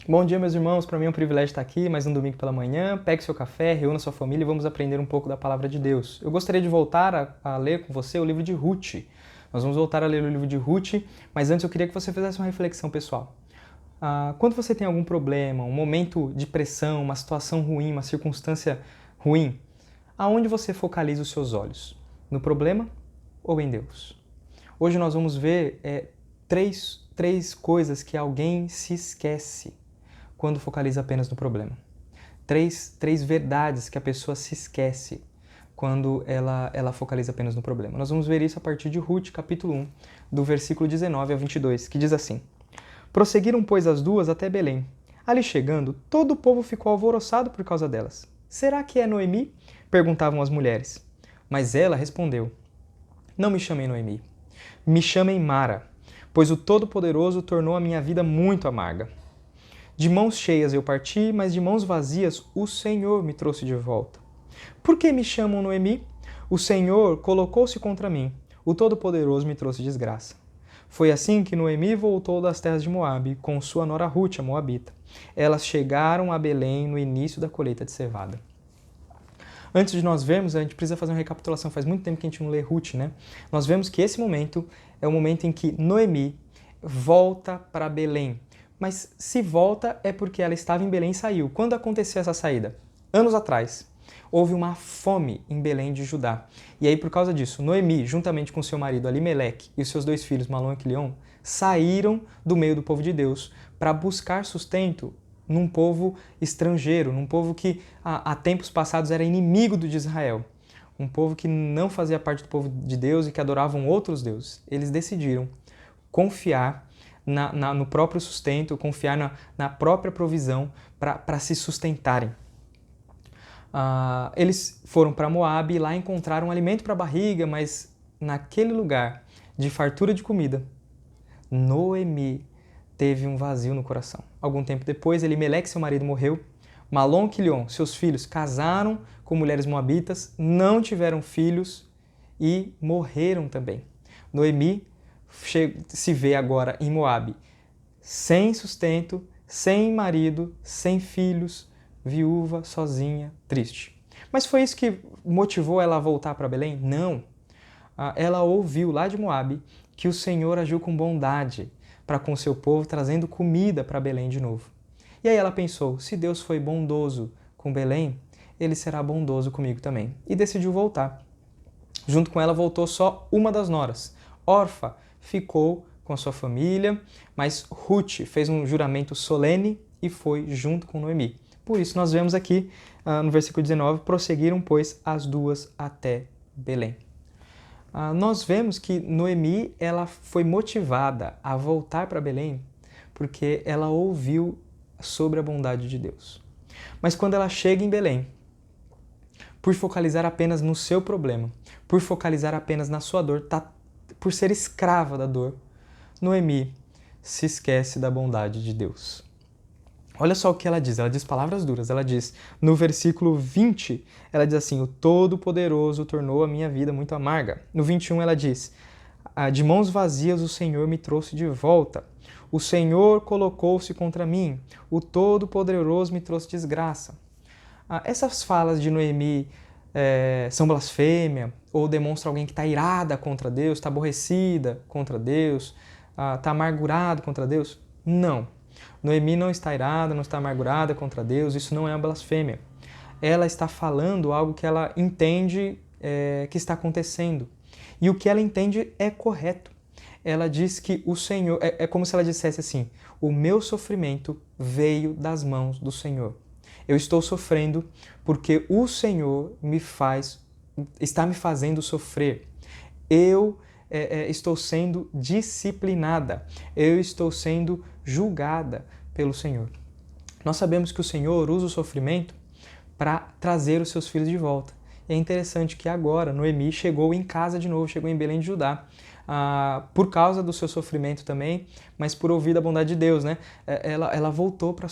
Bom dia, meus irmãos. Para mim é um privilégio estar aqui mais um domingo pela manhã. Pegue seu café, reúna sua família e vamos aprender um pouco da palavra de Deus. Eu gostaria de voltar a ler com você o livro de Ruth. Nós vamos voltar a ler o livro de Ruth, mas antes eu queria que você fizesse uma reflexão pessoal. Quando você tem algum problema, um momento de pressão, uma situação ruim, uma circunstância ruim, aonde você focaliza os seus olhos? No problema ou em Deus? Hoje nós vamos ver três coisas que alguém se esquece quando focaliza apenas no problema. Três verdades que a pessoa se esquece quando ela focaliza apenas no problema. Nós vamos ver isso a partir de Ruth, capítulo 1, do versículo 19 a 22, que diz assim: Prosseguiram, pois, as duas até Belém. Ali chegando, todo o povo ficou alvoroçado por causa delas. Será que é Noemi? Perguntavam as mulheres. Mas ela respondeu: Não me chamem Noemi. Me chamem Mara, pois o Todo-Poderoso tornou a minha vida muito amarga. De mãos cheias eu parti, mas de mãos vazias o Senhor me trouxe de volta. Por que me chamam Noemi? O Senhor colocou-se contra mim. O Todo-Poderoso me trouxe desgraça. Foi assim que Noemi voltou das terras de Moabe, com sua nora Ruth, a moabita. Elas chegaram a Belém no início da colheita de cevada. Antes de nós vermos, a gente precisa fazer uma recapitulação. Faz muito tempo que a gente não lê Ruth, né? Nós vemos que esse momento é o momento em que Noemi volta para Belém. Mas se volta é porque ela estava em Belém e saiu. Quando aconteceu essa saída? Anos atrás. Houve uma fome em Belém de Judá. E aí, por causa disso, Noemi, juntamente com seu marido Alimeleque e os seus dois filhos, Malom e Quilion, saíram do meio do povo de Deus para buscar sustento num povo estrangeiro, num povo que há tempos passados era inimigo de Israel. Um povo que não fazia parte do povo de Deus e que adoravam outros deuses. Eles decidiram confiar no próprio sustento, confiar na própria provisão para se sustentarem. Eles foram para Moabe e lá encontraram alimento para a barriga, mas naquele lugar de fartura de comida, Noemi teve um vazio no coração. Algum tempo depois, Elimeleque, seu marido, morreu. Malom e Quilion, seus filhos, casaram com mulheres moabitas, não tiveram filhos e morreram também. Noemi se vê agora em Moabe, sem sustento, sem marido, sem filhos, viúva, sozinha, triste. Mas foi isso que motivou ela a voltar para Belém? Não. Ela ouviu lá de Moabe que o Senhor agiu com bondade para com seu povo, trazendo comida para Belém de novo. E aí ela pensou, se Deus foi bondoso com Belém, Ele será bondoso comigo também. E decidiu voltar. Junto com ela voltou só uma das noras. Orfa ficou com a sua família, mas Ruth fez um juramento solene e foi junto com Noemi. Por isso nós vemos aqui no versículo 19, prosseguiram, pois, as duas até Belém. Nós vemos que Noemi ela foi motivada a voltar para Belém porque ela ouviu sobre a bondade de Deus. Mas quando ela chega em Belém, por focalizar apenas no seu problema, por focalizar apenas na sua dor, por ser escrava da dor, Noemi se esquece da bondade de Deus. Olha só o que ela diz palavras duras, ela diz, no versículo 20, ela diz assim, o Todo-Poderoso tornou a minha vida muito amarga. No 21 ela diz, de mãos vazias o Senhor me trouxe de volta, o Senhor colocou-se contra mim, o Todo-Poderoso me trouxe desgraça. Essas falas de Noemi são blasfêmia ou demonstram alguém que está irada contra Deus, está aborrecida contra Deus, está amargurado contra Deus? Não. Noemi não está irada, não está amargurada contra Deus, isso não é uma blasfêmia. Ela está falando algo que ela entende que está acontecendo. E o que ela entende é correto. Ela diz que o Senhor, é como se ela dissesse assim, o meu sofrimento veio das mãos do Senhor. Eu estou sofrendo porque o Senhor está me fazendo sofrer. Eu estou sendo disciplinada. Eu estou sendo julgada pelo Senhor. Nós sabemos que o Senhor usa o sofrimento para trazer os seus filhos de volta. E é interessante que agora Noemi chegou em casa de novo, chegou em Belém de Judá, por causa do seu sofrimento também, mas por ouvir da bondade de Deus, né? Ela voltou para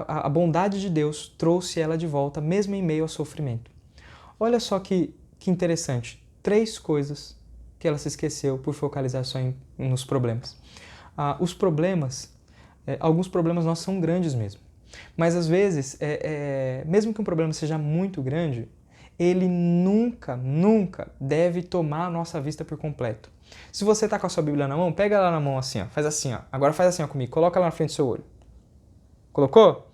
a bondade de Deus, trouxe ela de volta, mesmo em meio ao sofrimento. Olha só que interessante, 3 coisas que ela se esqueceu por focalizar só nos problemas. Os problemas Alguns problemas nossos são grandes mesmo. Mas às vezes, mesmo que um problema seja muito grande, ele nunca, nunca deve tomar a nossa vista por completo. Se você está com a sua Bíblia na mão, pega ela na mão assim, ó, faz assim, ó. Agora faz assim ó, comigo, coloca ela na frente do seu olho. Colocou?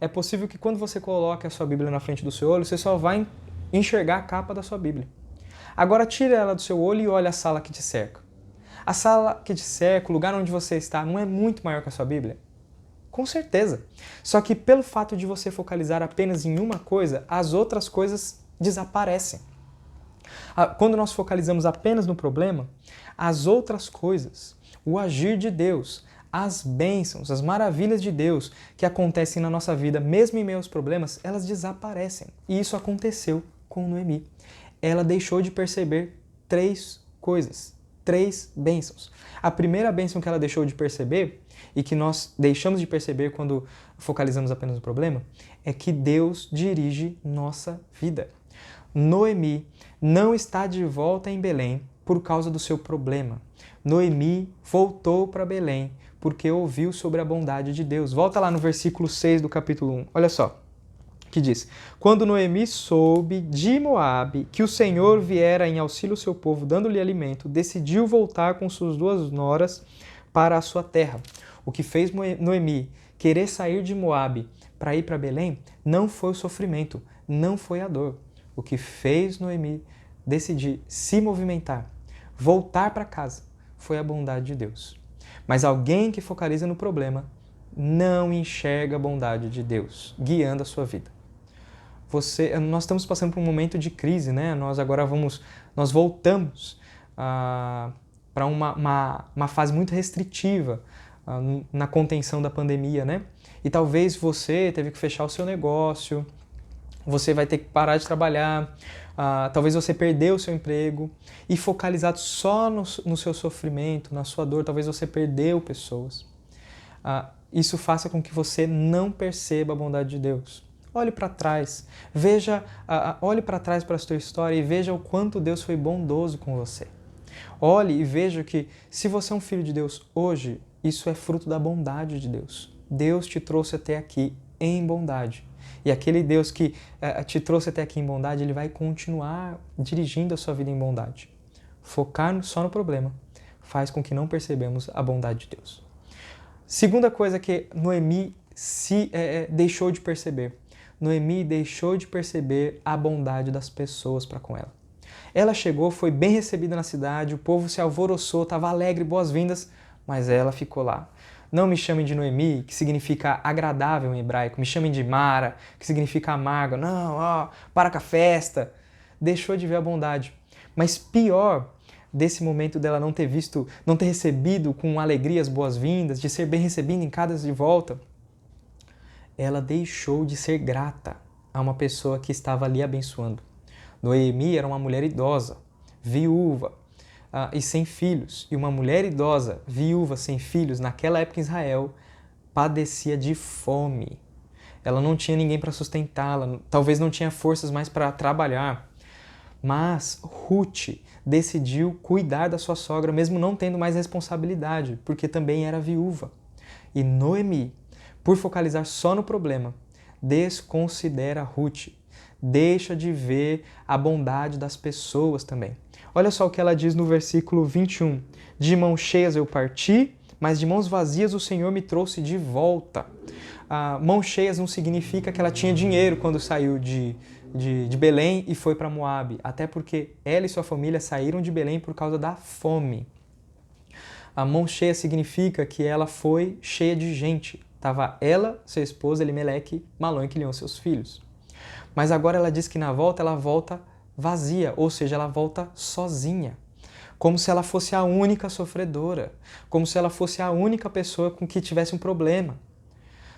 É possível que quando você coloque a sua Bíblia na frente do seu olho, você só vai enxergar a capa da sua Bíblia. Agora tira ela do seu olho e olha a sala que te cerca. A sala que te cerca, o lugar onde você está, não é muito maior que a sua Bíblia? Com certeza. Só que pelo fato de você focalizar apenas em uma coisa, as outras coisas desaparecem. Quando nós focalizamos apenas no problema, as outras coisas, o agir de Deus, as bênçãos, as maravilhas de Deus que acontecem na nossa vida, mesmo em meio aos problemas, elas desaparecem. E isso aconteceu com Noemi. Ela deixou de perceber 3 coisas, 3 bênçãos. A primeira bênção que ela deixou de perceber, e que nós deixamos de perceber quando focalizamos apenas no problema, é que Deus dirige nossa vida. Noemi não está de volta em Belém por causa do seu problema. Noemi voltou para Belém porque ouviu sobre a bondade de Deus. Volta lá no versículo 6 do capítulo 1. Olha só, que diz: Quando Noemi soube de Moabe que o Senhor viera em auxílio ao seu povo, dando-lhe alimento, decidiu voltar com suas 2 noras para a sua terra. O que fez Noemi querer sair de Moabe para ir para Belém não foi o sofrimento, não foi a dor. O que fez Noemi decidir se movimentar, voltar para casa, foi a bondade de Deus. Mas alguém que focaliza no problema não enxerga a bondade de Deus guiando a sua vida. Nós estamos passando por um momento de crise, né? Nós voltamos para uma fase muito restritiva na contenção da pandemia, né? E talvez você teve que fechar o seu negócio, você vai ter que parar de trabalhar, talvez você perdeu o seu emprego e focalizado só no seu sofrimento, na sua dor, talvez você perdeu pessoas. Isso faça com que você não perceba a bondade de Deus. Olhe para trás, olhe para trás para a sua história e veja o quanto Deus foi bondoso com você. Olhe e veja que se você é um filho de Deus hoje, isso é fruto da bondade de Deus. Deus te trouxe até aqui em bondade. E aquele Deus que te trouxe até aqui em bondade, Ele vai continuar dirigindo a sua vida em bondade. Focar só no problema faz com que não percebamos a bondade de Deus. Segunda coisa que Noemi deixou de perceber. Noemi deixou de perceber a bondade das pessoas para com ela. Ela chegou, foi bem recebida na cidade, o povo se alvoroçou, estava alegre, boas-vindas, mas ela ficou lá. Não me chamem de Noemi, que significa agradável em hebraico. Me chamem de Mara, que significa amarga. Não, para com a festa. Deixou de ver a bondade. Mas pior desse momento dela não ter recebido com alegria as boas-vindas, de ser bem recebida em casa de volta, ela deixou de ser grata a uma pessoa que estava ali abençoando. Noemi era uma mulher idosa, viúva, e sem filhos. E uma mulher idosa, viúva, sem filhos, naquela época em Israel, padecia de fome. Ela não tinha ninguém para sustentá-la, talvez não tinha forças mais para trabalhar. Mas Ruth decidiu cuidar da sua sogra, mesmo não tendo mais responsabilidade, porque também era viúva. E Noemi, por focalizar só no problema, desconsidera Ruth, deixa de ver a bondade das pessoas também. Olha só o que ela diz no versículo 21. De mãos cheias eu parti, mas de mãos vazias o Senhor me trouxe de volta. Mãos cheias não significa que ela tinha dinheiro quando saiu de Belém e foi para Moabe, até porque ela e sua família saíram de Belém por causa da fome. A mão cheia significa que ela foi cheia de gente. Estava ela, sua esposa, Elimeleque, Malom e Quilion, seus filhos. Mas agora ela diz que na volta ela volta vazia, ou seja, ela volta sozinha. Como se ela fosse a única sofredora, como se ela fosse a única pessoa com que tivesse um problema.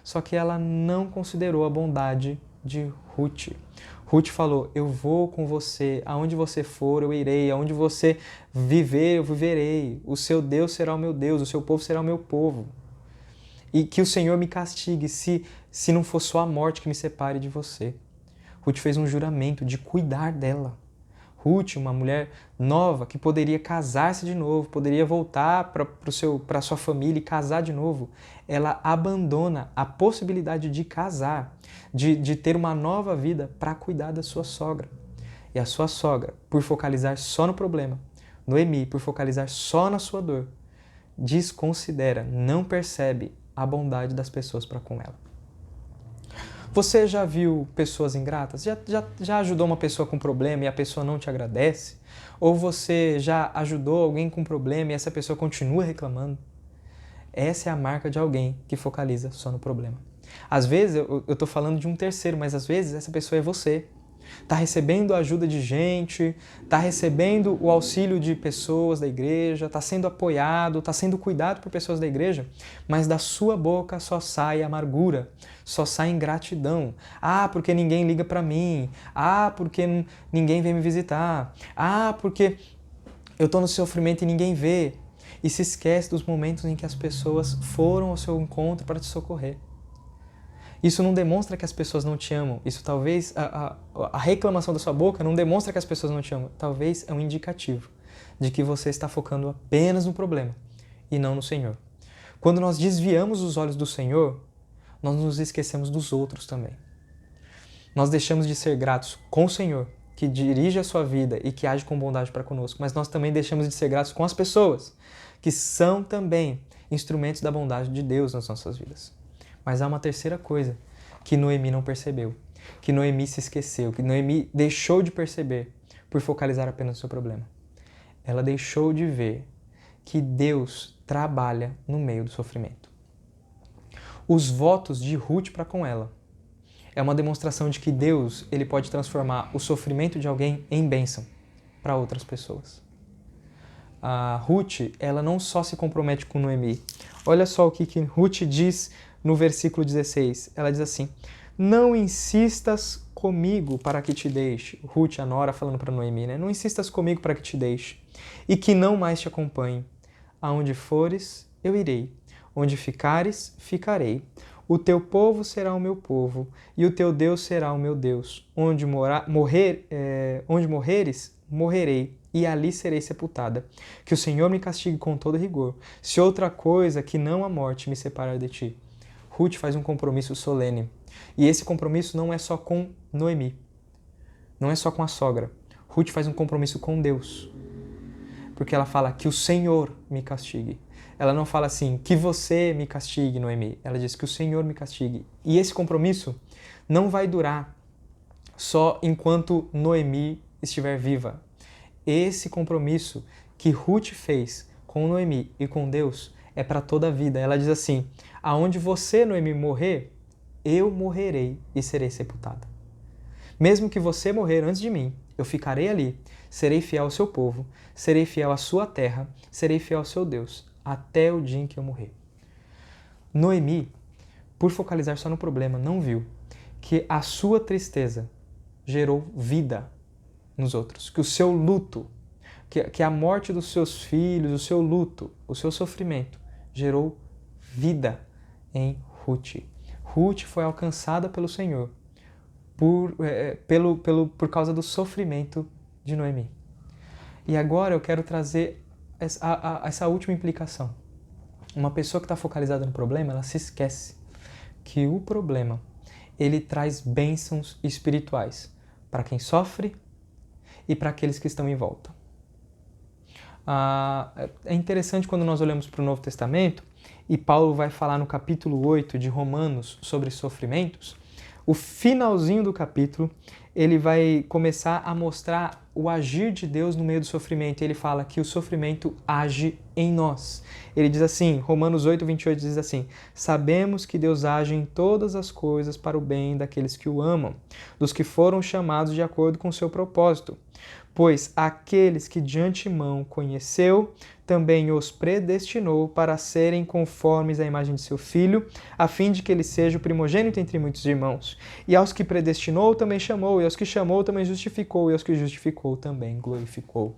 Só que ela não considerou a bondade de Ruth. Ruth falou, eu vou com você, aonde você for eu irei, aonde você viver eu viverei, o seu Deus será o meu Deus, o seu povo será o meu povo. E que o Senhor me castigue se não for só a morte que me separe de você. Ruth fez um juramento de cuidar dela. Ruth, uma mulher nova que poderia casar-se de novo, poderia voltar para sua família e casar de novo, ela abandona a possibilidade de casar, de ter uma nova vida para cuidar da sua sogra. E a sua sogra, por focalizar só no problema, Noemi, por focalizar só na sua dor, desconsidera, não percebe a bondade das pessoas para com ela. Você já viu pessoas ingratas? Já ajudou uma pessoa com problema e a pessoa não te agradece? Ou você já ajudou alguém com problema e essa pessoa continua reclamando? Essa é a marca de alguém que focaliza só no problema. Às vezes, eu estou falando de um terceiro, mas às vezes essa pessoa é você. Está recebendo a ajuda de gente, está recebendo o auxílio de pessoas da igreja, está sendo apoiado, está sendo cuidado por pessoas da igreja, mas da sua boca só sai amargura, só sai ingratidão. Ah, porque ninguém liga para mim. Ah, porque ninguém vem me visitar. Ah, porque eu estou no sofrimento e ninguém vê. E se esquece dos momentos em que as pessoas foram ao seu encontro para te socorrer. Isso não demonstra que as pessoas não te amam. Isso talvez, a reclamação da sua boca não demonstra que as pessoas não te amam. Talvez é um indicativo de que você está focando apenas no problema e não no Senhor. Quando nós desviamos os olhos do Senhor, nós nos esquecemos dos outros também. Nós deixamos de ser gratos com o Senhor, que dirige a sua vida e que age com bondade para conosco, mas nós também deixamos de ser gratos com as pessoas, que são também instrumentos da bondade de Deus nas nossas vidas. Mas há uma terceira coisa que Noemi não percebeu, que Noemi se esqueceu, que Noemi deixou de perceber por focalizar apenas no seu problema. Ela deixou de ver que Deus trabalha no meio do sofrimento. Os votos de Ruth para com ela é uma demonstração de que Deus ele pode transformar o sofrimento de alguém em bênção para outras pessoas. A Ruth, ela não só se compromete com Noemi. Olha só o que Ruth diz no versículo 16. Ela diz assim: não insistas comigo para que te deixe. Ruth, a nora, falando para Noemi, né? Não insistas comigo para que te deixe e que não mais te acompanhe. Aonde fores, eu irei. Onde ficares, ficarei. O teu povo será o meu povo e o teu Deus será o meu Deus. Onde morreres, morrerei e ali serei sepultada. Que o Senhor me castigue com todo rigor, se outra coisa que não a morte me separar de ti. Ruth faz um compromisso solene. E esse compromisso não é só com Noemi. Não é só com a sogra. Ruth faz um compromisso com Deus. Porque ela fala que o Senhor me castigue. Ela não fala assim, que você me castigue, Noemi. Ela diz que o Senhor me castigue. E esse compromisso não vai durar só enquanto Noemi estiver viva. Esse compromisso que Ruth fez com Noemi e com Deus é para toda a vida. Ela diz assim: aonde você, Noemi, morrer, eu morrerei e serei sepultada. Mesmo que você morrer antes de mim, eu ficarei ali, serei fiel ao seu povo, serei fiel à sua terra, serei fiel ao seu Deus, até o dia em que eu morrer. Noemi, por focalizar só no problema, não viu que a sua tristeza gerou vida nos outros, que o seu luto, que a morte dos seus filhos, o seu luto, o seu sofrimento, gerou vida em Ruth. Ruth foi alcançada pelo Senhor por causa do sofrimento de Noemi. E agora eu quero trazer essa última implicação. Uma pessoa que está focalizada no problema, ela se esquece que o problema, ele traz bênçãos espirituais para quem sofre e para aqueles que estão em volta. É interessante quando nós olhamos para o Novo Testamento e Paulo vai falar no capítulo 8 de Romanos sobre sofrimentos. O finalzinho do capítulo, ele vai começar a mostrar o agir de Deus no meio do sofrimento. Ele fala que o sofrimento age em nós. Ele diz assim, Romanos 8, 28 diz assim: sabemos que Deus age em todas as coisas para o bem daqueles que o amam, dos que foram chamados de acordo com o seu propósito. Pois aqueles que de antemão conheceu, também os predestinou para serem conformes à imagem de seu Filho, a fim de que ele seja o primogênito entre muitos irmãos. E aos que predestinou, também chamou, e aos que chamou, também justificou, e aos que justificou, também glorificou.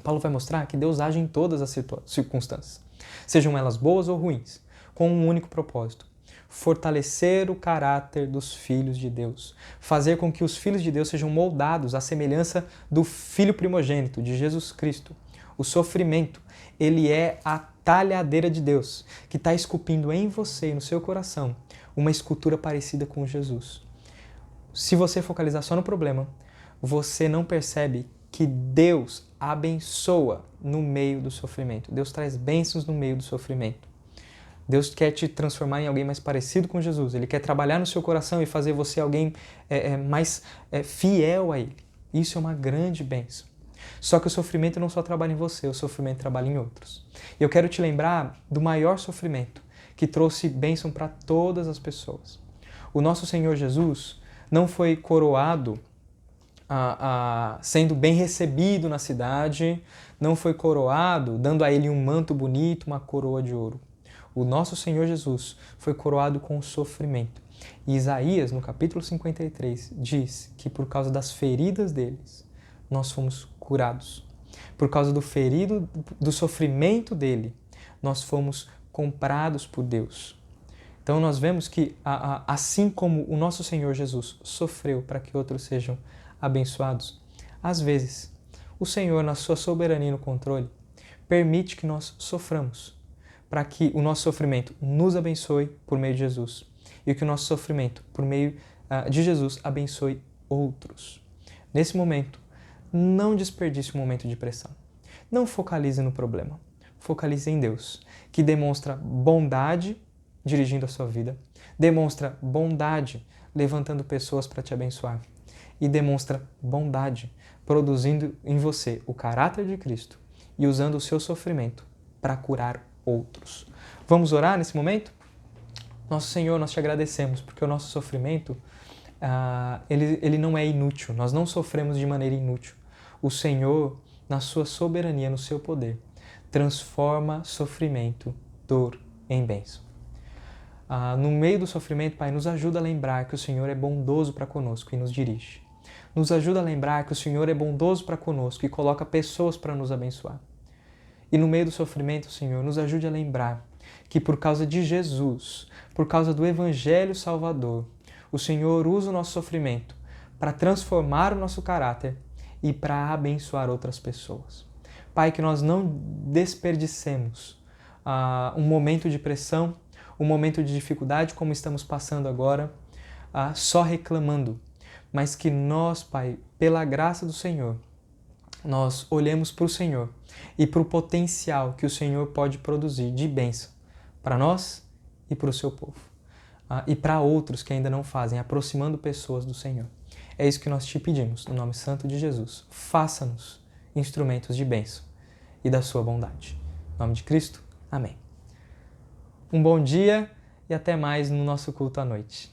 Paulo vai mostrar que Deus age em todas as circunstâncias, sejam elas boas ou ruins, com um único propósito: fortalecer o caráter dos filhos de Deus, fazer com que os filhos de Deus sejam moldados à semelhança do Filho primogênito, de Jesus Cristo. O sofrimento, ele é a talhadeira de Deus, que está esculpindo em você e no seu coração uma escultura parecida com Jesus. Se você focalizar só no problema, você não percebe que Deus abençoa no meio do sofrimento. Deus traz bênçãos no meio do sofrimento. Deus quer te transformar em alguém mais parecido com Jesus. Ele quer trabalhar no seu coração e fazer você alguém mais fiel a Ele. Isso é uma grande bênção. Só que o sofrimento não só trabalha em você, o sofrimento trabalha em outros. Eu quero te lembrar do maior sofrimento que trouxe bênção para todas as pessoas. O nosso Senhor Jesus não foi coroado sendo bem recebido na cidade, não foi coroado dando a Ele um manto bonito, uma coroa de ouro. O nosso Senhor Jesus foi coroado com sofrimento. E Isaías, no capítulo 53, diz que por causa das feridas deles, nós fomos curados. Por causa do sofrimento dele, nós fomos comprados por Deus. Então nós vemos que, assim como o nosso Senhor Jesus sofreu para que outros sejam abençoados, às vezes o Senhor, na sua soberania e no controle, permite que nós soframos, para que o nosso sofrimento nos abençoe por meio de Jesus e que o nosso sofrimento por meio de Jesus abençoe outros. Nesse momento, não desperdice um momento de pressão. Não focalize no problema. Focalize em Deus, que demonstra bondade dirigindo a sua vida, demonstra bondade levantando pessoas para te abençoar e demonstra bondade produzindo em você o caráter de Cristo e usando o seu sofrimento para curar outros. Vamos orar nesse momento? Nosso Senhor, nós te agradecemos porque o nosso sofrimento ele não é inútil, nós não sofremos de maneira inútil. O Senhor, na sua soberania, no seu poder, transforma sofrimento, dor em bênção. No meio do sofrimento, Pai, nos ajuda a lembrar que o Senhor é bondoso para conosco e nos dirige. Nos ajuda a lembrar que o Senhor é bondoso para conosco e coloca pessoas para nos abençoar. E no meio do sofrimento, Senhor, nos ajude a lembrar que por causa de Jesus, por causa do Evangelho Salvador, o Senhor usa o nosso sofrimento para transformar o nosso caráter e para abençoar outras pessoas. Pai, que nós não desperdicemos um momento de pressão, um momento de dificuldade como estamos passando agora, só reclamando, mas que nós, Pai, pela graça do Senhor, nós olhemos para o Senhor e para o potencial que o Senhor pode produzir de bênção para nós e para o seu povo. E para outros que ainda não fazem, aproximando pessoas do Senhor. É isso que nós te pedimos, no nome santo de Jesus. Faça-nos instrumentos de bênção e da sua bondade. Em nome de Cristo, amém. Um bom dia e até mais no nosso culto à noite.